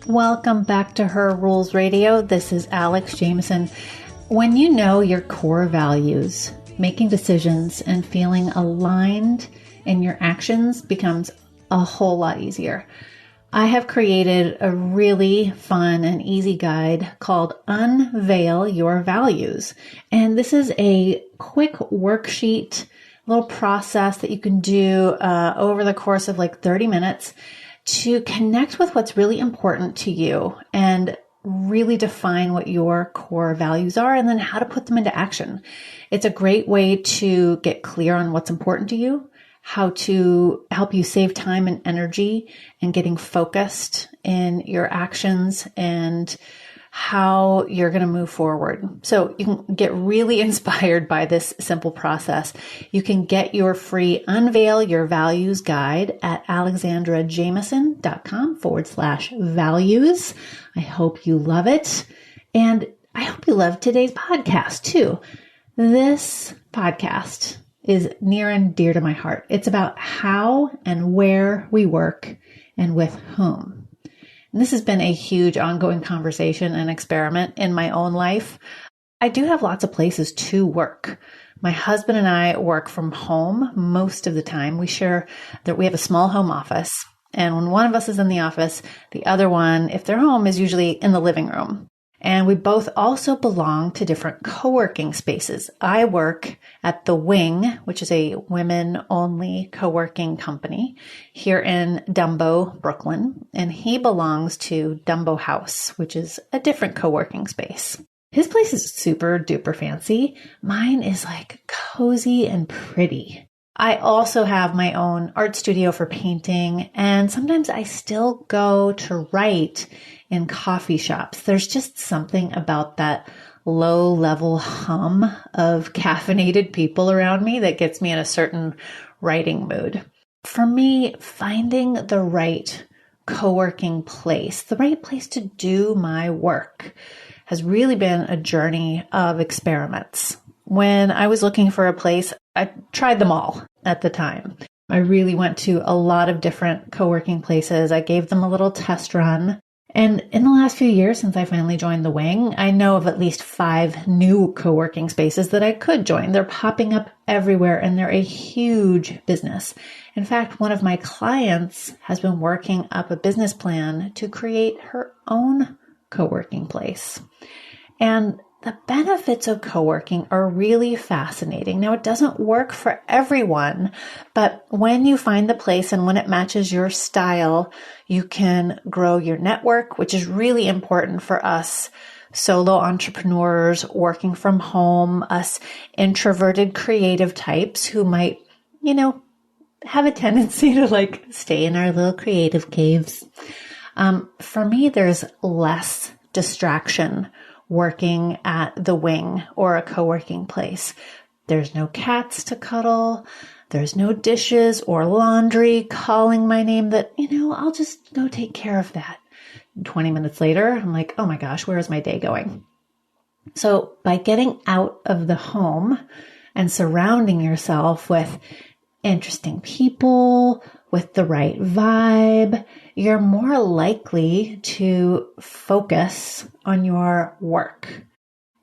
Welcome back to Her Rules Radio. This is Alex Jameson. When you know your core values, making decisions and feeling aligned in your actions becomes a whole lot easier. I have created a really fun and easy guide called Unveil Your Values. And this is a quick worksheet, little process that you can do over the course of like 30 minutes to connect with what's really important to you and really define what your core values are and then how to put them into action. It's a great way to get clear on what's important to you, how to help you save time and energy and getting focused in your actions and how you're going to move forward. So you can get really inspired by this simple process. You can get your free Unveil Your Values guide at alexandrajameson.com/values. I hope you love it. And I hope you love today's podcast too. This podcast is near and dear to my heart. It's about how and where we work and with whom. And this has been a huge ongoing conversation and experiment in my own life. I do have lots of places to work. My husband and I work from home most of the time. We share that we have a small home office. And when one of us is in the office, the other one, if they're home, is usually in the living room. And we both also belong to different co-working spaces. I work at The Wing, which is a women-only co-working company here in Dumbo, Brooklyn. And he belongs to Dumbo House, which is a different co-working space. His place is super duper fancy. Mine is like cozy and pretty. I also have my own art studio for painting, and sometimes I still go to write in coffee shops. There's just something about that low-level hum of caffeinated people around me that gets me in a certain writing mood. For me, finding the right co-working place, the right place to do my work, has really been a journey of experiments. When I was looking for a place, I tried them all at the time. I really went to a lot of different co-working places. I gave them a little test run. And in the last few years, since I finally joined The Wing, I know of at least 5 new co-working spaces that I could join. They're popping up everywhere and they're a huge business. In fact, one of my clients has been working up a business plan to create her own co-working place. And the benefits of co-working are really fascinating. Now, it doesn't work for everyone, but when you find the place and when it matches your style, you can grow your network, which is really important for us solo entrepreneurs working from home, us introverted creative types who might, have a tendency to like stay in our little creative caves. For me, there's less distraction working at The Wing or a co-working place. There's no cats to cuddle. There's no dishes or laundry calling my name that, I'll just go take care of that. 20 minutes later, I'm like, oh my gosh, where is my day going? So by getting out of the home and surrounding yourself with interesting people, with the right vibe, you're more likely to focus on your work.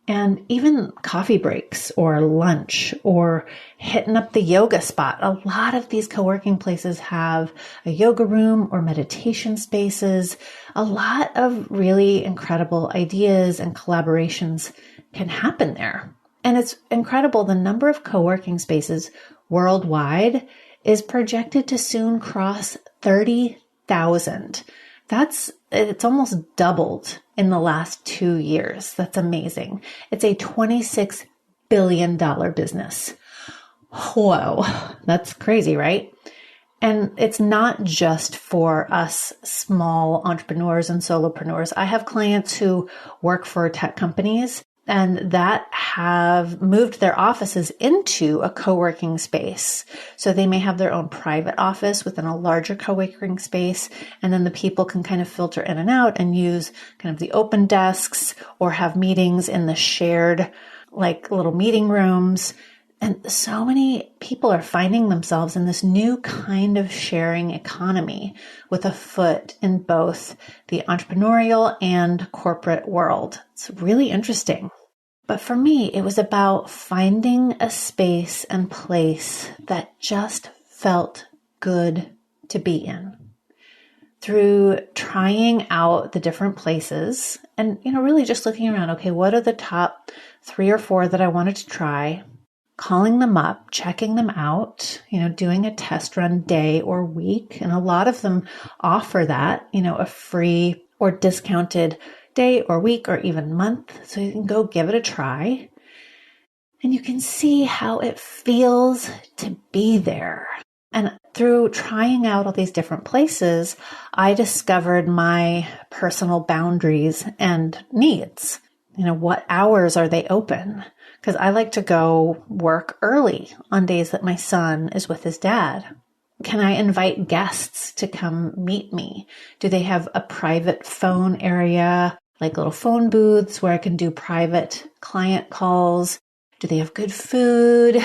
And even coffee breaks or lunch or hitting up the yoga spot. A lot of these co-working places have a yoga room or meditation spaces. A lot of really incredible ideas and collaborations can happen there. And it's incredible. The number of co-working spaces worldwide is projected to soon cross 30,000. It's almost doubled in the last 2 years. That's amazing. It's a $26 billion business. Whoa, that's crazy, right? And it's not just for us small entrepreneurs and solopreneurs. I have clients who work for tech companies and that have moved their offices into a co-working space. So they may have their own private office within a larger co-working space, and then the people can kind of filter in and out and use kind of the open desks or have meetings in the shared like little meeting rooms. And so many people are finding themselves in this new kind of sharing economy with a foot in both the entrepreneurial and corporate world. It's really interesting. But for me, it was about finding a space and place that just felt good to be in. Through trying out the different places and, really just looking around, okay, what are the top 3 or 4 that I wanted to try? Calling them up, checking them out, doing a test run day or week. And a lot of them offer that, a free or discounted day or week or even month. So you can go give it a try. And you can see how it feels to be there. And through trying out all these different places, I discovered my personal boundaries and needs. What hours are they open? Because I like to go work early on days that my son is with his dad. Can I invite guests to come meet me? Do they have a private phone area, like little phone booths where I can do private client calls? Do they have good food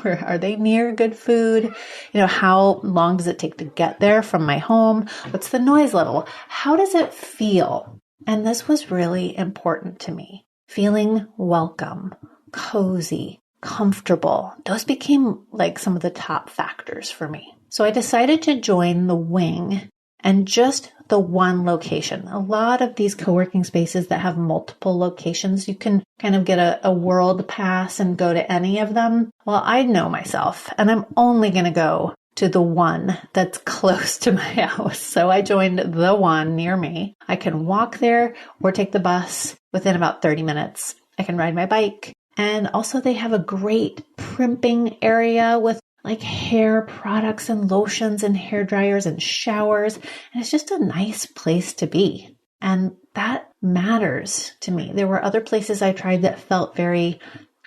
or are they near good food? How long does it take to get there from my home? What's the noise level? How does it feel? And this was really important to me. Feeling welcome, cozy, comfortable. Those became like some of the top factors for me. So I decided to join the wing and just the one location. A lot of these co-working spaces that have multiple locations, you can kind of get a world pass and go to any of them. Well, I know myself and I'm only going to go to the one that's close to my house. So I joined the one near me. I can walk there or take the bus within about 30 minutes. I can ride my bike. And also they have a great primping area with like hair products and lotions and hair dryers and showers. And it's just a nice place to be. And that matters to me. There were other places I tried that felt very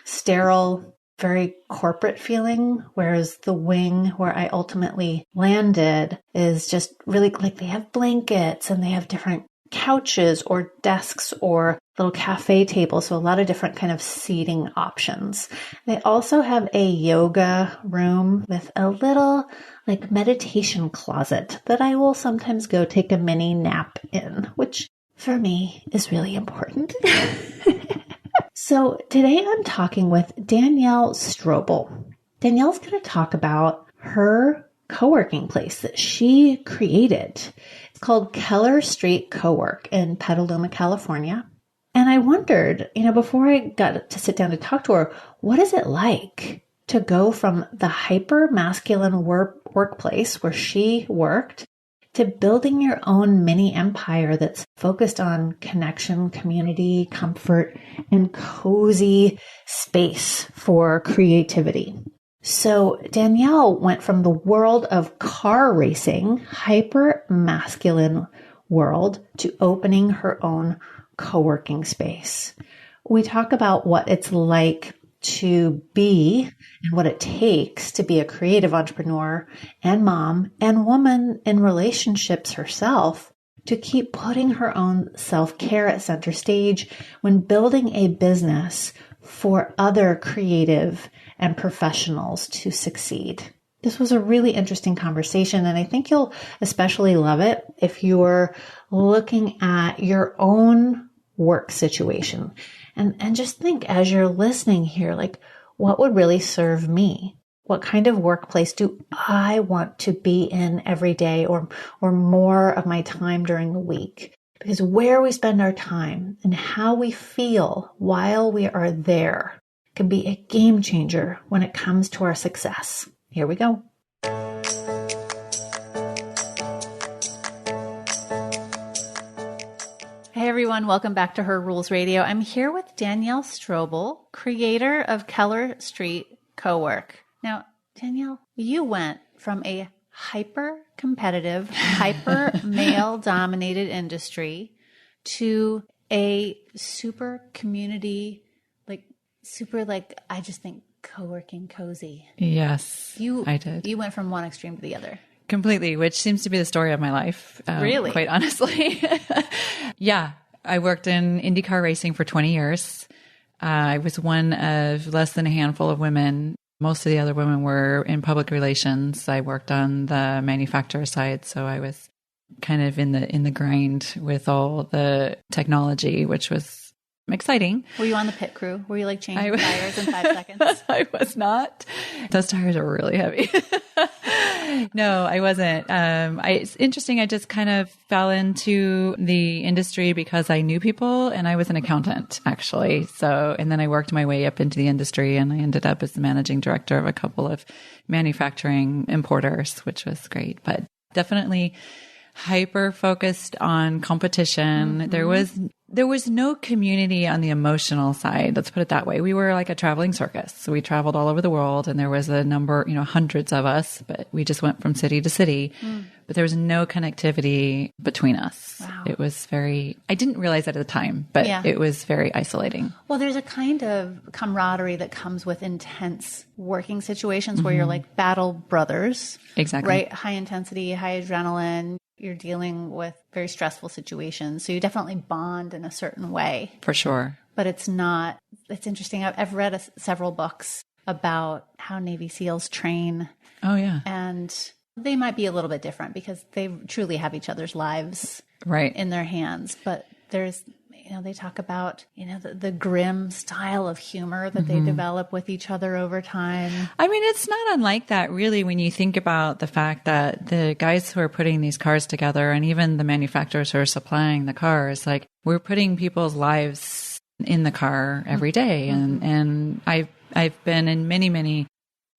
sterile, very corporate feeling, whereas the wing where I ultimately landed is just really like they have blankets and they have different couches or desks or little cafe tables. So a lot of different kind of seating options. They also have a yoga room with a little like meditation closet that I will sometimes go take a mini nap in, which for me is really important. So today I'm talking with Danielle Stroble. Danielle's going to talk about her co-working place that she created. It's called Keller Street Co-work in Petaluma, California. And I wondered, before I got to sit down to talk to her, what is it like to go from the hyper masculine workplace where she worked to building your own mini empire that's focused on connection, community, comfort, and cozy space for creativity. So Danielle went from the world of car racing, hyper masculine world, to opening her own co-working space. We talk about what it's like to be and what it takes to be a creative entrepreneur and mom and woman in relationships herself, to keep putting her own self-care at center stage when building a business for other creative and professionals to succeed. This was a really interesting conversation, and I think you'll especially love it if you're looking at your own work situation. And just think as you're listening here, like, what would really serve me? What kind of workplace do I want to be in every day or more of my time during the week? Because where we spend our time and how we feel while we are there can be a game changer when it comes to our success. Here we go. Hey everyone, welcome back to Her Rules Radio. I'm here with Danielle Stroble, creator of Keller Street Co-work. Now, Danielle, you went from a hyper-competitive, hyper-male-dominated industry to a super community, I just think co-working cozy. Yes, I did. You went from one extreme to the other. Completely, which seems to be the story of my life. Really? Quite honestly. Yeah. I worked in IndyCar racing for 20 years. I was one of less than a handful of women. Most of the other women were in public relations. I worked on the manufacturer side, so I was kind of in the grind with all the technology, which was exciting. Were you on the pit crew? Were you like changing tires in 5 seconds? I was not. Those tires are really heavy. No, I wasn't. It's interesting. I just kind of fell into the industry because I knew people, and I was an accountant actually. So, and then I worked my way up into the industry, and I ended up as the managing director of a couple of manufacturing importers, which was great, but definitely hyper focused on competition. There was no community on the emotional side. Let's put it that way. We were like a traveling circus. So we traveled all over the world, and there was a number, hundreds of us, but we just went from city to city, but there was no connectivity between us. Wow. It was I didn't realize that at the time, but it was very isolating. Well, there's a kind of camaraderie that comes with intense working situations where you're like battle brothers. Exactly. Right? High intensity, high adrenaline. You're dealing with very stressful situations. So you definitely bond in a certain way. For sure. But it's interesting. I've read several books about how Navy SEALs train. Oh, yeah. And they might be a little bit different because they truly have each other's lives in their hands. But there's, they talk about, the grim style of humor that they develop with each other over time. I mean, it's not unlike that really when you think about the fact that the guys who are putting these cars together and even the manufacturers who are supplying the cars, like we're putting people's lives in the car every day. And I've been in many, many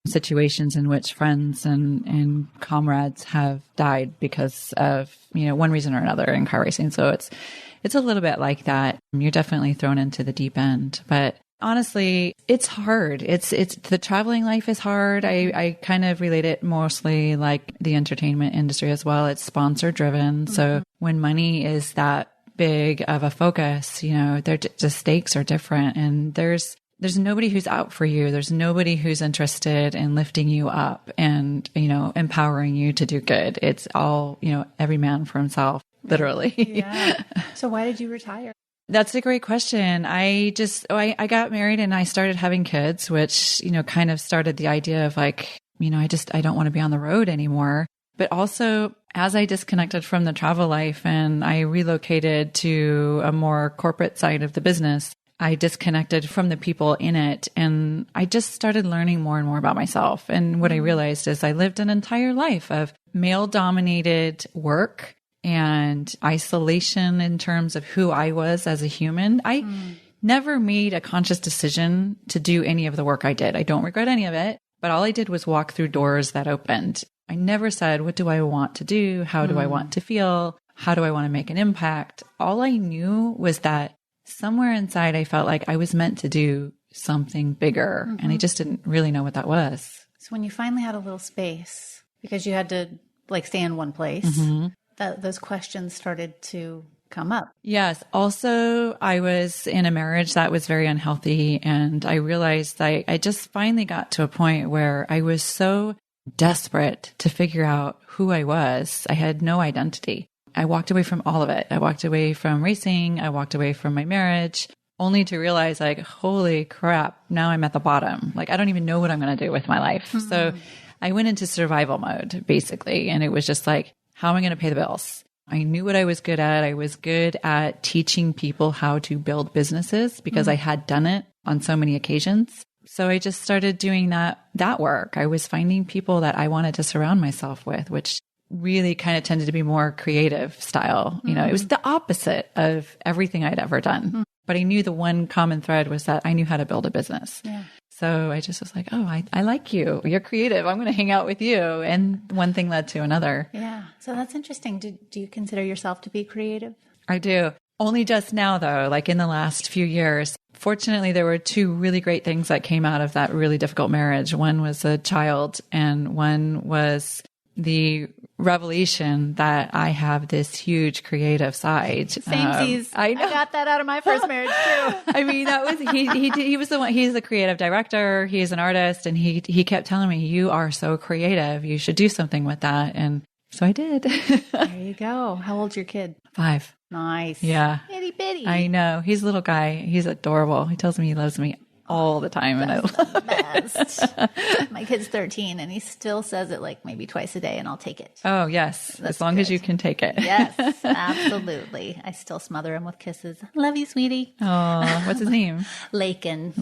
situations in which friends and comrades have died because of, one reason or another in car racing. So it's a little bit like that. You're definitely thrown into the deep end, but honestly, it's hard. It's the traveling life is hard. I kind of relate it mostly like the entertainment industry as well. It's sponsor driven. So when money is that big of a focus, the stakes are different, and there's nobody who's out for you. There's nobody who's interested in lifting you up and, empowering you to do good. It's all, every man for himself. Literally. Yeah. So why did you retire? That's a great question. I got married and I started having kids, which, kind of started the idea of like, I don't want to be on the road anymore. But also as I disconnected from the travel life and I relocated to a more corporate side of the business, I disconnected from the people in it, and I just started learning more and more about myself. And what I realized is I lived an entire life of male-dominated work and isolation in terms of who I was as a human. I never made a conscious decision to do any of the work I did. I don't regret any of it, but all I did was walk through doors that opened. I never said, what do I want to do? How do I want to feel? How do I want to make an impact? All I knew was that somewhere inside, I felt like I was meant to do something bigger, and I just didn't really know what that was. So when you finally had a little space, because you had to like stay in one place, those questions started to come up. Yes. Also, I was in a marriage that was very unhealthy, and I realized I just finally got to a point where I was so desperate to figure out who I was. I had no identity. I walked away from all of it. I walked away from racing. I walked away from my marriage, only to realize like, holy crap, now I'm at the bottom. Like, I don't even know what I'm going to do with my life. So I went into survival mode basically. And it was just like, how am I going to pay the bills? I knew what I was good at. I was good at teaching people how to build businesses because I had done it on so many occasions. So I just started doing that work. I was finding people that I wanted to surround myself with, which really kind of tended to be more creative style. It was the opposite of everything I'd ever done. But I knew the one common thread was that I knew how to build a business. Yeah. So I just was like, oh, I like you. You're creative. I'm going to hang out with you. And one thing led to another. Yeah. So that's interesting. Do you consider yourself to be creative? I do. Only just now, though, like in the last few years. Fortunately, there were two really great things that came out of that really difficult marriage. One was a child, and one was the revelation that I have this huge creative side. Samesies. I got that out of my first marriage too. I mean, that was, he was the one, he's a creative director. He's an artist, and he kept telling me, you are so creative. You should do something with that. And so I did. There you go. How old's your kid? 5. Nice. Yeah. Itty bitty. I know. He's a little guy. He's adorable. He tells me he loves me all the time. And I love Best. My kid's 13 and he still says it like maybe twice a day and I'll take it. Oh, yes. As long as you can take it. Yes, absolutely. I still smother him with kisses. Love you, sweetie. Oh, what's his name? Lakin.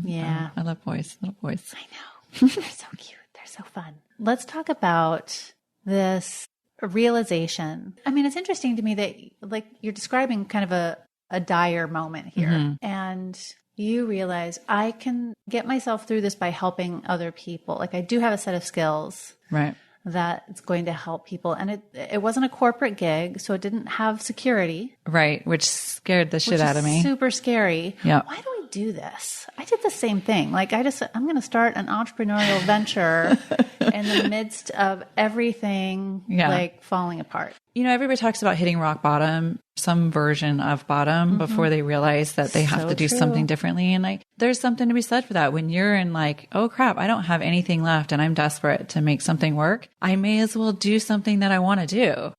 Yeah. Oh, I love boys. Little boys. I know. They're so cute. They're so fun. Let's talk about this realization. I mean, it's interesting to me that like you're describing kind of a dire moment here. And you realize I can get myself through this by helping other people. Like I do have a set of skills. Right. That it's going to help people. And it wasn't a corporate gig, so it didn't have security. Right. Which scared the shit out of me. Super scary. Yeah. Why do we do this? I did the same thing. Like I'm going to start an entrepreneurial venture in the midst of everything like falling apart. You know, everybody talks about hitting rock bottom, some version of bottom before they realize that they have to do something differently. And like, there's something to be said for that. When you're in like, oh crap, I don't have anything left and I'm desperate to make something work. I may as well do something that I want to do.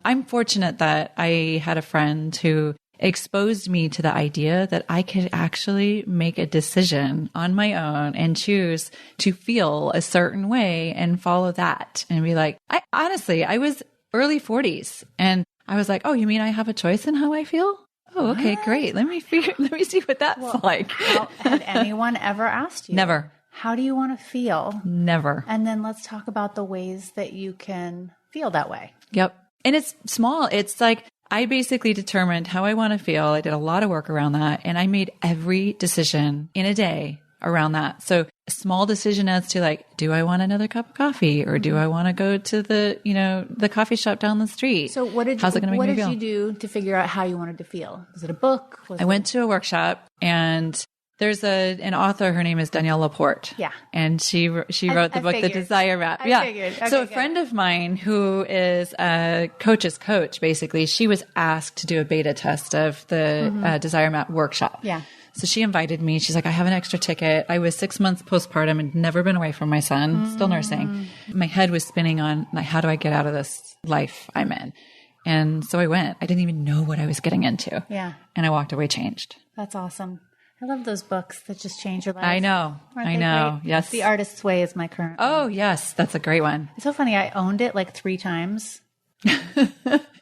I'm fortunate that I had a friend who exposed me to the idea that I could actually make a decision on my own and choose to feel a certain way and follow that and be like, I was early 40s and I was like, oh, you mean I have a choice in how I feel? Oh, okay, great. Let me see what that's like. Had anyone ever asked you? Never. How do you want to feel? Never. And then let's talk about the ways that you can feel that way. Yep. And it's small. It's like, I basically determined how I want to feel. I did a lot of work around that and I made every decision in a day around that. So a small decision as to like, do I want another cup of coffee or do I want to go to the coffee shop down the street? So what did you do to figure out how you wanted to feel? Was it a book? I went to a workshop and there's an author, her name is Danielle Laporte. Yeah. And she wrote the book, The Desire Map. I figured. Okay, so a friend of mine who is a coach's coach, basically, she was asked to do a beta test of the Desire Map workshop. Yeah. So she invited me. She's like, I have an extra ticket. I was 6 months postpartum and never been away from my son, still nursing. My head was spinning on like, how do I get out of this life I'm in? And so I went. I didn't even know what I was getting into. Yeah. And I walked away changed. That's awesome. I love those books that just change your life. I know. I know. Great? Yes. The Artist's Way is my current one. Oh, yes. That's a great one. It's so funny. I owned it like 3 times,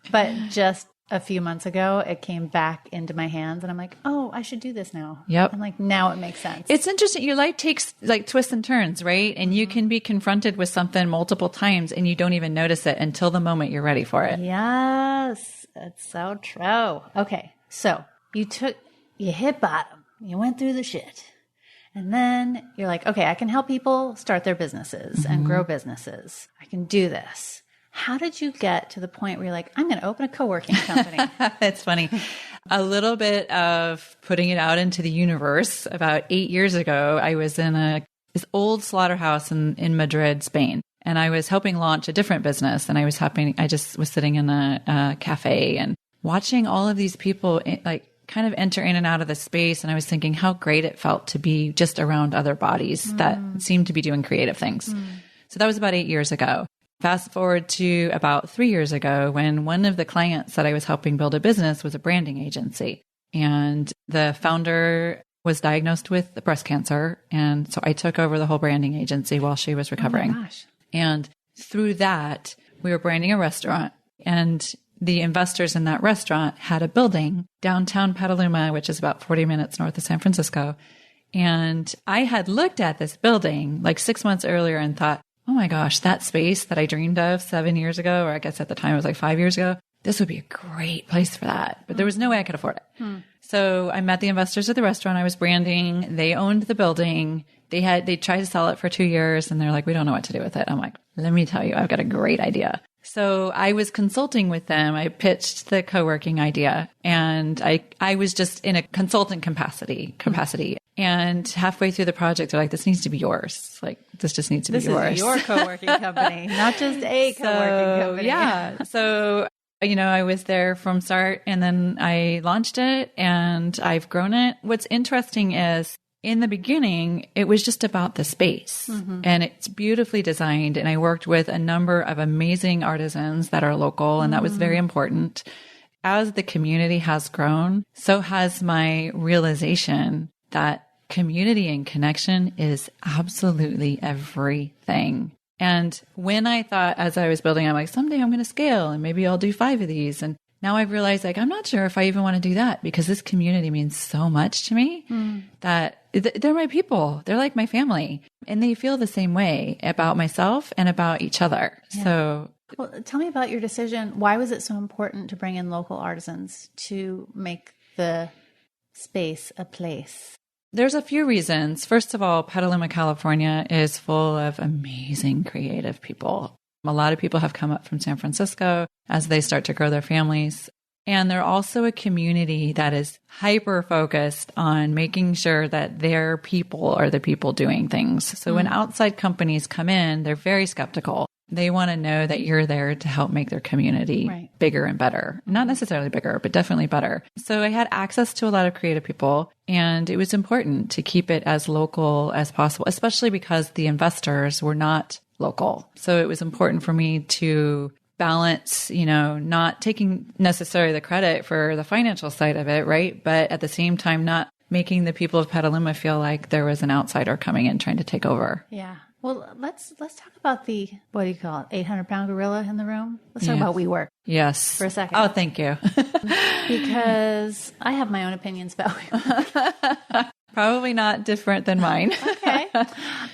but just a few months ago, it came back into my hands and I'm like, oh, I should do this now. Yep. I'm like, now it makes sense. It's interesting. Your life takes like twists and turns, right? And you can be confronted with something multiple times and you don't even notice it until the moment you're ready for it. Yes. That's so true. Okay. So you hit bottom. You went through the shit. And then you're like, okay, I can help people start their businesses and grow businesses. I can do this. How did you get to the point where you're like, I'm going to open a co-working company? It's funny. A little bit of putting it out into the universe. About 8 years ago, I was in this old slaughterhouse in Madrid, Spain. And I was helping launch a different business. And I just was sitting in a cafe and watching all of these people like kind of enter in and out of the space. And I was thinking how great it felt to be just around other bodies that seemed to be doing creative things. So that was about 8 years ago. Fast forward to about 3 years ago when one of the clients that I was helping build a business was a branding agency. And the founder was diagnosed with breast cancer. And so I took over the whole branding agency while she was recovering. Oh my gosh. And through that, we were branding a restaurant. And the investors in that restaurant had a building downtown Petaluma, which is about 40 minutes north of San Francisco. And I had looked at this building like 6 months earlier and thought, oh my gosh, that space that I dreamed of 7 years ago, or I guess at the time it was like 5 years ago, this would be a great place for that. But there was no way I could afford it. So I met the investors at the restaurant I was branding. They owned the building. They tried to sell it for 2 years and they're like, we don't know what to do with it. I'm like, let me tell you, I've got a great idea. So I was consulting with them. I pitched the co-working idea and I was just in a consultant capacity. And halfway through the project, they're like, this needs to be yours. Like, this just needs to be yours. This is your co-working company, not just a co-working company. Yeah. So, I was there from start and then I launched it and I've grown it. What's interesting is in the beginning, it was just about the space and it's beautifully designed. And I worked with a number of amazing artisans that are local and that was very important. As the community has grown, so has my realization that community and connection is absolutely everything. And when I thought, as I was building, I'm like, someday I'm going to scale and maybe I'll do 5 of these. And now I've realized, like, I'm not sure if I even want to do that because this community means so much to me that they're my people. They're like my family, and they feel the same way about myself and about each other. Yeah. So, well, tell me about your decision. Why was it so important to bring in local artisans to make the space a place? There's a few reasons. First of all, Petaluma, California is full of amazing creative people. A lot of people have come up from San Francisco as they start to grow their families. And they're also a community that is hyper focused on making sure that their people are the people doing things. So when outside companies come in, they're very skeptical. They want to know that you're there to help make their community bigger and better. Not necessarily bigger, but definitely better. So I had access to a lot of creative people, and it was important to keep it as local as possible, especially because the investors were not local. So it was important for me to balance, not taking necessarily the credit for the financial side of it, right? But at the same time, not making the people of Petaluma feel like there was an outsider coming in trying to take over. Yeah. Well, let's talk about the, what do you call it, 800-pound gorilla in the room. Let's talk about WeWork. Yes. For a second. Oh, thank you. Because I have my own opinions about WeWork. Probably not different than mine. Okay.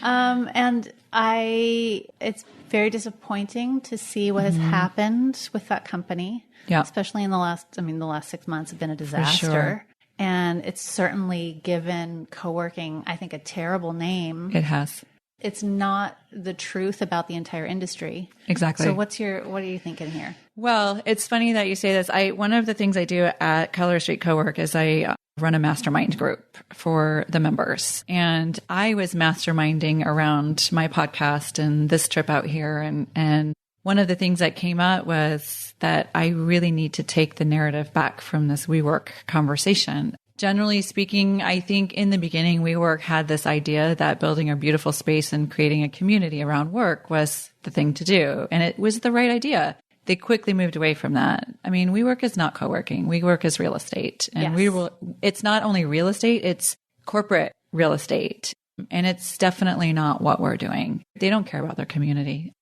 And it's very disappointing to see what has happened with that company. Yeah. Especially in the last 6 months have been a disaster. For sure. And it's certainly given coworking, I think, a terrible name. It has. It's not the truth about the entire industry. Exactly. So what are you thinking here? Well, it's funny that you say this. One of the things I do at Colorado Street Cowork is I run a mastermind group for the members. And I was masterminding around my podcast and this trip out here. And one of the things that came up was that I really need to take the narrative back from this WeWork conversation. Generally speaking, I think in the beginning, WeWork had this idea that building a beautiful space and creating a community around work was the thing to do. And it was the right idea. They quickly moved away from that. I mean, WeWork is not co-working. WeWork is real estate. And it's not only real estate, it's corporate real estate. And it's definitely not what we're doing. They don't care about their community.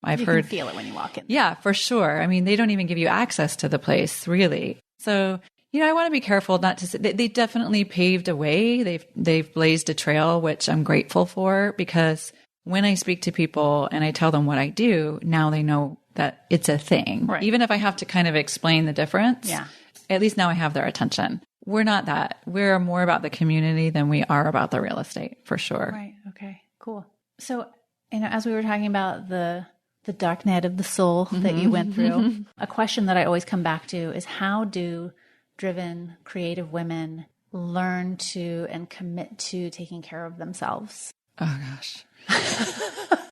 You can feel it when you walk in. Yeah, for sure. I mean, they don't even give you access to the place, really. So, I want to be careful not to say, they definitely paved a way. They've blazed a trail, which I'm grateful for, because when I speak to people and I tell them what I do, now they know that it's a thing. Right. Even if I have to kind of explain the difference, at least now I have their attention. We're not that. We're more about the community than we are about the real estate, for sure. Right. Okay, cool. So, as we were talking about the dark night of the soul that you went through, a question that I always come back to is, how do driven, creative women learn to and commit to taking care of themselves? Oh, gosh.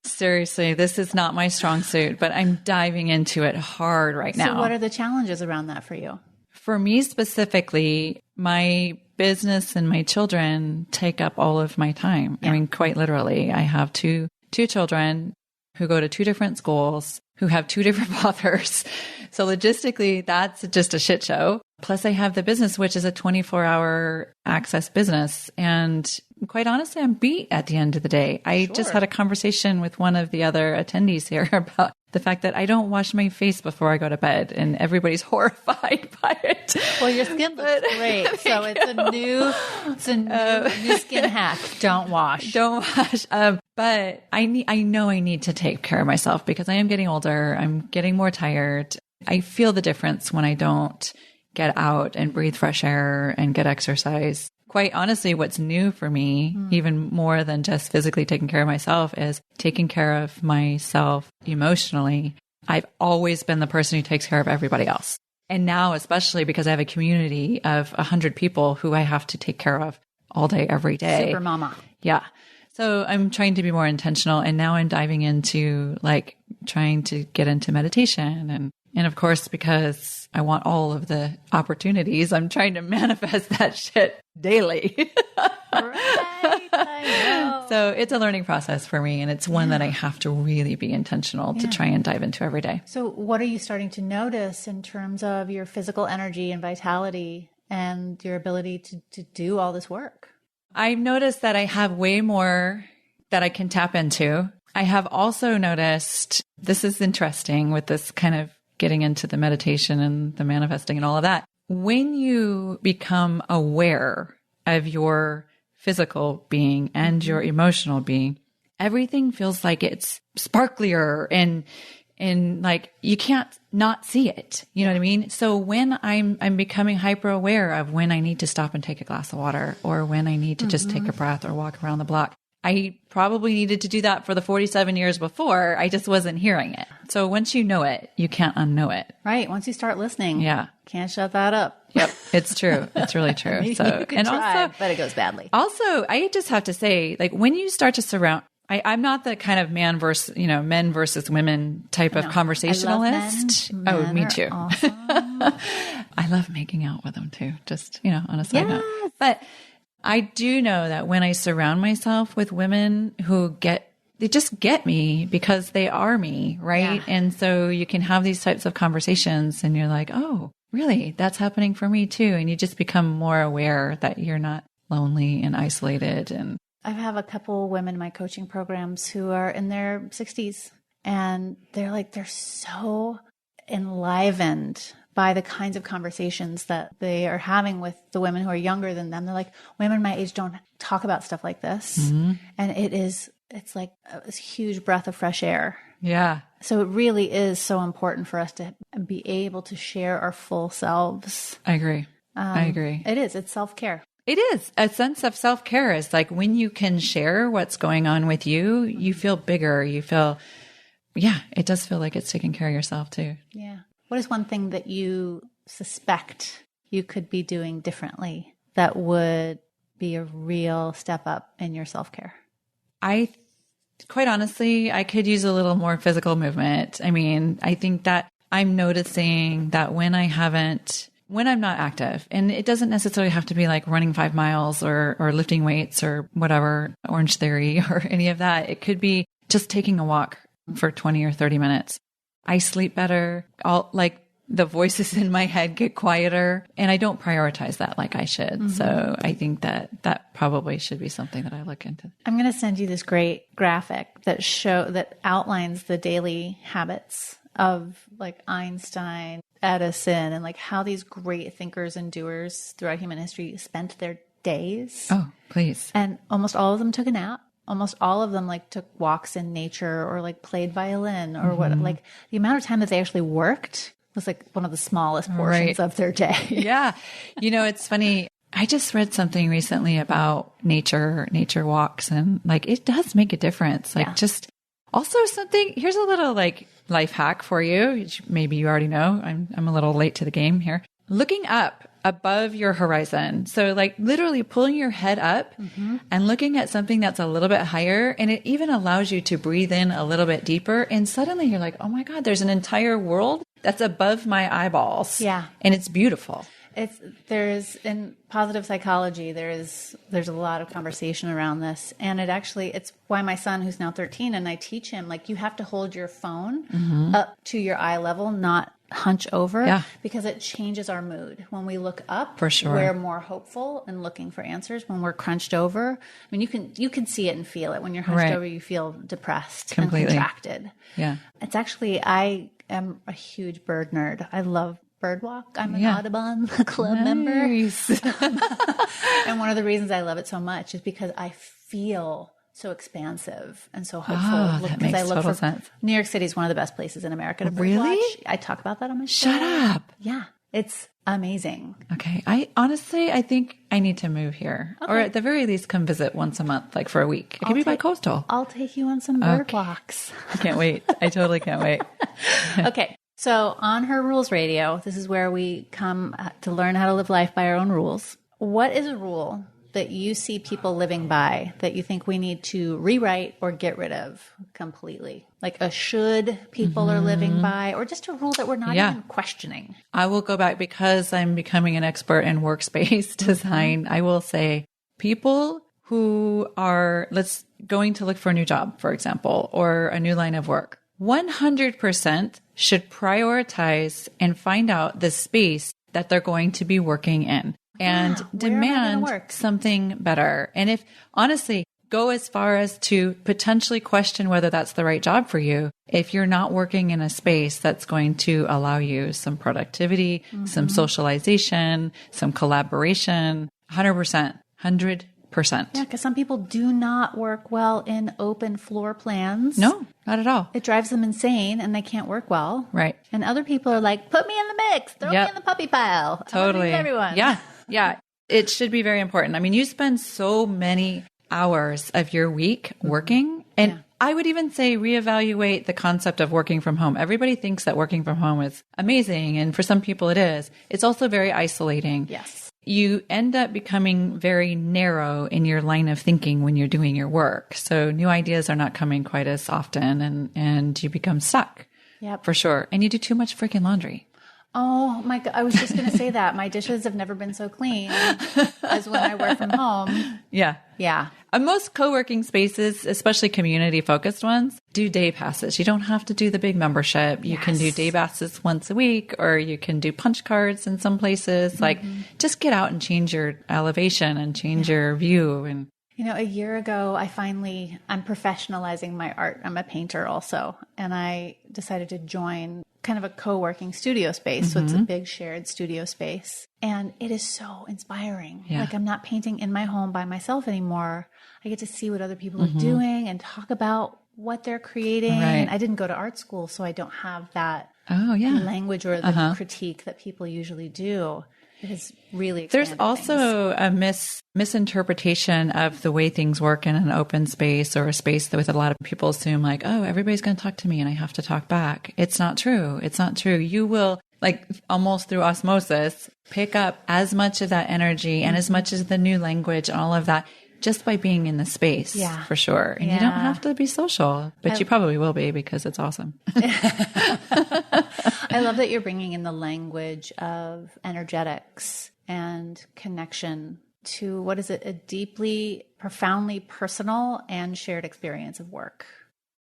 Seriously, this is not my strong suit, but I'm diving into it hard right now. So what are the challenges around that for you? For me specifically, my business and my children take up all of my time. Yeah. I mean, quite literally. I have two children who go to 2 different schools, who have 2 different fathers. So logistically, that's just a shit show. Plus I have the business, which is a 24-hour access business. And quite honestly, I'm beat at the end of the day. I just had a conversation with one of the other attendees here about the fact that I don't wash my face before I go to bed, and everybody's horrified by it. Well, your skin looks great. So it's a new skin hack. Don't wash. Don't wash. But I know I need to take care of myself because I am getting older. I'm getting more tired. I feel the difference when I don't get out and breathe fresh air and get exercise. Quite honestly, what's new for me, even more than just physically taking care of myself, is taking care of myself emotionally. I've always been the person who takes care of everybody else. And now, especially because I have a community of 100 people who I have to take care of all day, every day. Super mama. Yeah. So I'm trying to be more intentional. And now I'm diving into trying to get into meditation. And of course, because I want all of the opportunities, I'm trying to manifest that shit daily. Right, I know. So it's a learning process for me. And it's one that I have to really be intentional to try and dive into every day. So what are you starting to notice in terms of your physical energy and vitality and your ability to do all this work? I've noticed that I have way more that I can tap into. I have also noticed, this is interesting with this kind of getting into the meditation and the manifesting and all of that. When you become aware of your physical being and your emotional being, everything feels like it's sparklier and like you can't not see it. You know what I mean? So when I'm becoming hyper aware of when I need to stop and take a glass of water, or when I need to just take a breath or walk around the block. I probably needed to do that for the 47 years before. I just wasn't hearing it. So once you know it, you can't unknow it. Right. Once you start listening, can't shut that up. Yep. It's true. It's really true. So, and try, also, but it goes badly. Also, I just have to say, like, when you start to surround, I'm not the kind of men versus women type of conversationalist. Men me too. Awesome. I love making out with them too. Just, on a side note. But I do know that when I surround myself with women who they just get me because they are me, right? Yeah. And so you can have these types of conversations and you're like, oh, really? That's happening for me too. And you just become more aware that you're not lonely and isolated. And I have a couple women in my coaching programs who are in their 60s, and they're so enlivened by the kinds of conversations that they are having with the women who are younger than them. They're like, women my age don't talk about stuff like this. Mm-hmm. And it's like a huge breath of fresh air. Yeah. So it really is so important for us to be able to share our full selves. I agree. It is. It's self-care. It is. A sense of self-care is like when you can share what's going on with you, you feel bigger. You feel, it does feel like it's taking care of yourself too. Yeah. What is one thing that you suspect you could be doing differently that would be a real step up in your self-care? Quite honestly, I could use a little more physical movement. I mean, I think that I'm noticing that when I'm not active, and it doesn't necessarily have to be like running 5 miles or lifting weights or whatever, Orange Theory or any of that. It could be just taking a walk for 20 or 30 minutes. I sleep better. The voices in my head get quieter, and I don't prioritize that like I should. Mm-hmm. So I think that probably should be something that I look into. I'm going to send you this great graphic that outlines the daily habits of like Einstein, Edison, and like how these great thinkers and doers throughout human history spent their days. Oh, please. And almost all of them took a nap. Almost all of them like took walks in nature or like played violin or what, like the amount of time that they actually worked was like one of the smallest portions of their day. Yeah. It's funny. I just read something recently about nature walks, and like, it does make a difference. Like just also here's a little like life hack for you. Which maybe you already know. I'm a little late to the game here. Looking up above your horizon. So like literally pulling your head up and looking at something that's a little bit higher. And it even allows you to breathe in a little bit deeper. And suddenly you're like, oh my God, there's an entire world that's above my eyeballs. Yeah. And it's beautiful. There's in positive psychology, there's a lot of conversation around this. And it's why my son, who's now 13, and I teach him, like, you have to hold your phone up to your eye level, not hunch over, because it changes our mood. When we look up, for sure, we're more hopeful and looking for answers. When we're crunched over, I mean, you can see it and feel it. When you're hunched over, you feel depressed and contracted. Yeah. It's actually, I am a huge bird nerd. I love Birdwalk. I'm an Audubon Club member. And one of the reasons I love it so much is because I feel so expansive and so hopeful. That makes total sense. New York City is one of the best places in America to really birdwatch. I talk about that on my show. Shut up. Yeah. It's amazing. Okay. I think I need to move here, or at the very least come visit once a month, like for a week. It can be bi-coastal. I'll take you on some bird walks. I can't wait. I totally can't wait. Okay. So on Her Rules Radio, this is where we come to learn how to live life by our own rules. What is a rule that you see people living by that you think we need to rewrite or get rid of completely? Like a should people are living by, or just a rule that we're not even questioning? I will go back, because I'm becoming an expert in workspace design. I will say people who are going to look for a new job, for example, or a new line of work, 100% should prioritize and find out the space that they're going to be working in. and demand something better. And if honestly, go as far as to potentially question whether that's the right job for you. If you're not working in a space that's going to allow you some productivity, some socialization, some collaboration, 100%, 100%. Yeah, because some people do not work well in open floor plans. No, not at all. It drives them insane and they can't work well. Right. And other people are like, put me in the mix, throw me in the puppy pile. Totally. Everyone. Yeah. Yeah. It should be very important. I mean, you spend so many hours of your week working. And I would even say reevaluate the concept of working from home. Everybody thinks that working from home is amazing. And for some people it is. It's also very isolating. Yes. You end up becoming very narrow in your line of thinking when you're doing your work. So new ideas are not coming quite as often and you become stuck. Yep. For sure. And you do too much freaking laundry. Oh my God. I was just going to say that. My dishes have never been so clean as when I work from home. Yeah. Yeah. Most co-working spaces, especially community focused ones, do day passes. You don't have to do the big membership. You can do day passes once a week, or you can do punch cards in some places. Like just get out and change your elevation and change your view. And you know, a year ago, I'm professionalizing my art. I'm a painter also. And I decided to join kind of a co-working studio space. So it's a big shared studio space. And it is so inspiring. Yeah. Like I'm not painting in my home by myself anymore. I get to see what other people are doing and talk about what they're creating. Right. And I didn't go to art school, so I don't have that language or the critique that people usually do. It is really There's also a misinterpretation of the way things work in an open space or a space that with a lot of people assume like, oh, everybody's going to talk to me and I have to talk back. It's not true. It's not true. You will, like almost through osmosis, pick up as much of that energy and as much as the new language and all of that just by being in the space, for sure. And you don't have to be social, but you probably will be because it's awesome. I love that you're bringing in the language of energetics and connection to, what is it, a deeply, profoundly personal and shared experience of work.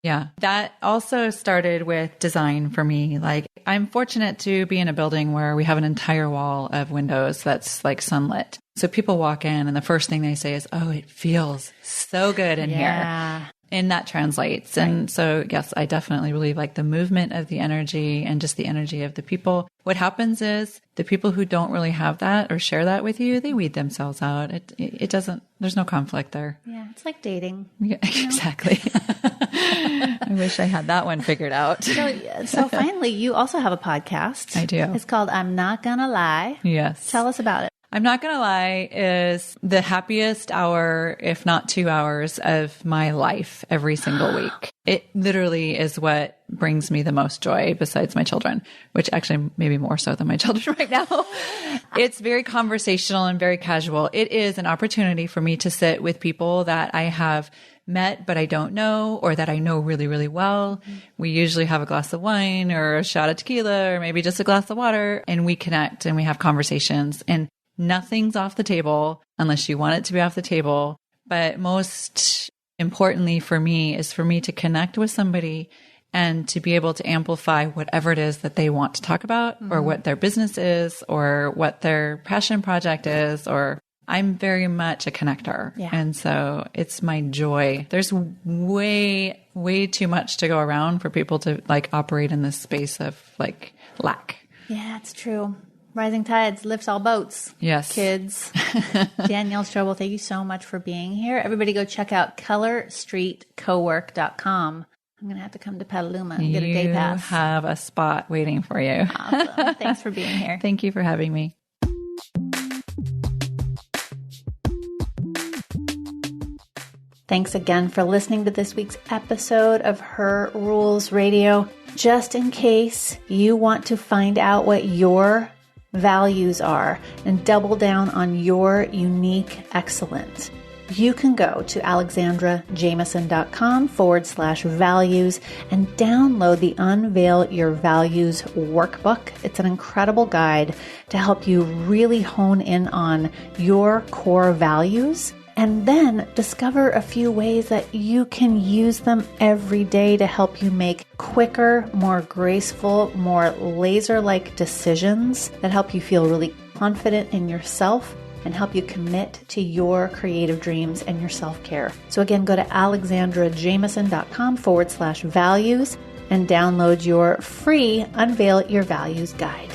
Yeah. That also started with design for me. Like I'm fortunate to be in a building where we have an entire wall of windows that's like sunlit. So people walk in and the first thing they say is, oh, it feels so good in here. And that translates. Right. And so, yes, I definitely believe like the movement of the energy and just the energy of the people. What happens is the people who don't really have that or share that with you, they weed themselves out. It doesn't, there's no conflict there. Yeah. It's like dating. Yeah, exactly. I wish I had that one figured out. So finally, you also have a podcast. I do. It's called I'm Not Gonna Lie. Yes. Tell us about it. I'm Not Gonna Lie is the happiest hour, if not 2 hours of my life every single week. It literally is what brings me the most joy besides my children, which actually maybe more so than my children right now. It's very conversational and very casual. It is an opportunity for me to sit with people that I have met, but I don't know, or that I know really, really well. We usually have a glass of wine or a shot of tequila or maybe just a glass of water, and we connect and we have conversations, and nothing's off the table unless you want it to be off the table. But most importantly for me is for me to connect with somebody and to be able to amplify whatever it is that they want to talk about, or what their business is, or what their passion project is, or I'm very much a connector. Yeah. And so it's my joy. There's way, way too much to go around for people to like operate in this space of like lack. Yeah, it's true. Rising tides lifts all boats. Yes. Kids. Danielle Stroble, thank you so much for being here. Everybody go check out colorstreetcowork.com. I'm going to have to come to Petaluma and get a day pass. You have a spot waiting for you. Awesome. Thanks for being here. Thank you for having me. Thanks again for listening to this week's episode of Her Rules Radio. Just in case you want to find out what your values are and double down on your unique excellence, you can go to alexandrajameson.com/values and download the Unveil Your Values workbook. It's an incredible guide to help you really hone in on your core values, and then discover a few ways that you can use them every day to help you make quicker, more graceful, more laser-like decisions that help you feel really confident in yourself and help you commit to your creative dreams and your self-care. So again, go to alexandrajameson.com/values and download your free Unveil Your Values guide.